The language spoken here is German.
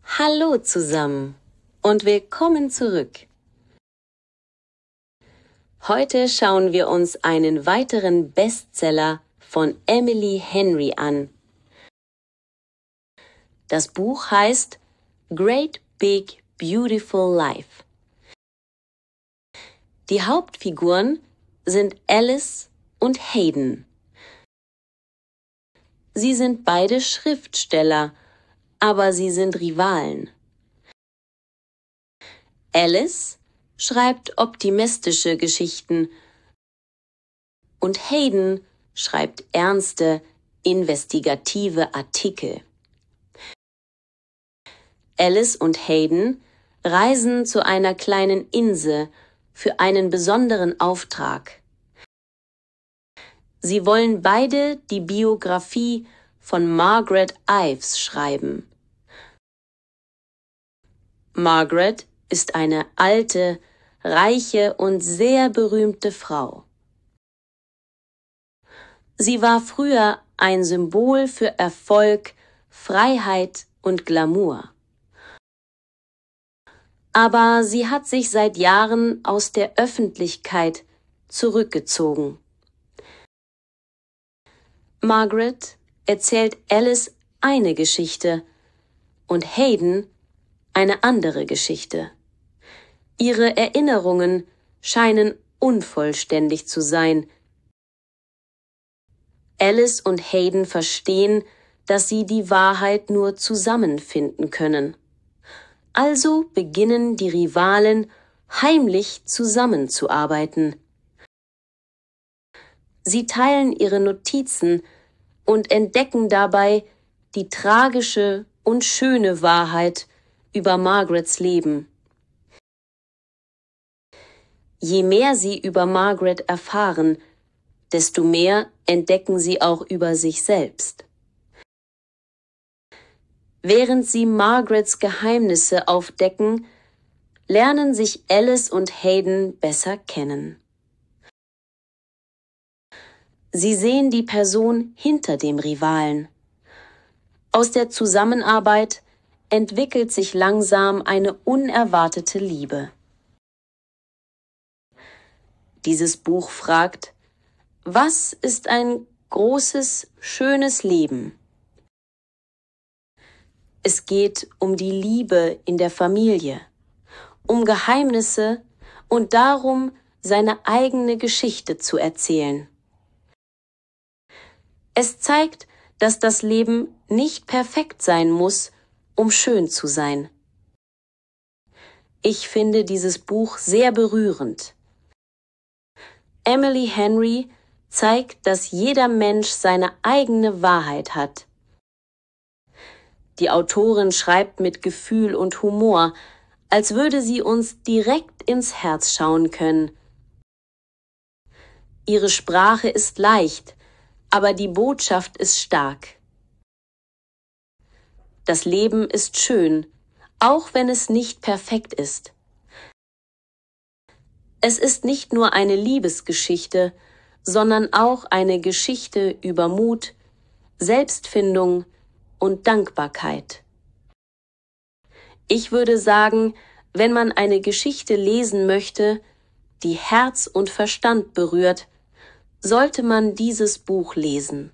Hallo zusammen und willkommen zurück. Heute schauen wir uns einen weiteren Bestseller von Emily Henry an. Das Buch heißt Great Big Beautiful Life. Die Hauptfiguren sind Alice und Hayden. Sie sind beide Schriftsteller, aber sie sind Rivalen. Alice schreibt optimistische Geschichten und Hayden schreibt ernste, investigative Artikel. Alice und Hayden reisen zu einer kleinen Insel für einen besonderen Auftrag. Sie wollen beide die Biografie von Margaret Ives schreiben. Margaret ist eine alte, reiche und sehr berühmte Frau. Sie war früher ein Symbol für Erfolg, Freiheit und Glamour. Aber sie hat sich seit Jahren aus der Öffentlichkeit zurückgezogen. Margaret erzählt Alice eine Geschichte und Hayden eine andere Geschichte. Ihre Erinnerungen scheinen unvollständig zu sein. Alice und Hayden verstehen, dass sie die Wahrheit nur zusammenfinden können. Also beginnen die Rivalen heimlich zusammenzuarbeiten. Sie teilen ihre Notizen und entdecken dabei die tragische und schöne Wahrheit über Margarets Leben. Je mehr sie über Margaret erfahren, desto mehr entdecken sie auch über sich selbst. Während sie Margarets Geheimnisse aufdecken, lernen sich Alice und Hayden besser kennen. Sie sehen die Person hinter dem Rivalen. Aus der Zusammenarbeit entwickelt sich langsam eine unerwartete Liebe. Dieses Buch fragt: Was ist ein großes, schönes Leben? Es geht um die Liebe in der Familie, um Geheimnisse und darum, seine eigene Geschichte zu erzählen. Es zeigt, dass das Leben nicht perfekt sein muss, um schön zu sein. Ich finde dieses Buch sehr berührend. Emily Henry zeigt, dass jeder Mensch seine eigene Wahrheit hat. Die Autorin schreibt mit Gefühl und Humor, als würde sie uns direkt ins Herz schauen können. Ihre Sprache ist leicht, aber die Botschaft ist stark. Das Leben ist schön, auch wenn es nicht perfekt ist. Es ist nicht nur eine Liebesgeschichte, sondern auch eine Geschichte über Mut, Selbstfindung und Dankbarkeit. Ich würde sagen, wenn man eine Geschichte lesen möchte, die Herz und Verstand berührt, sollte man dieses Buch lesen.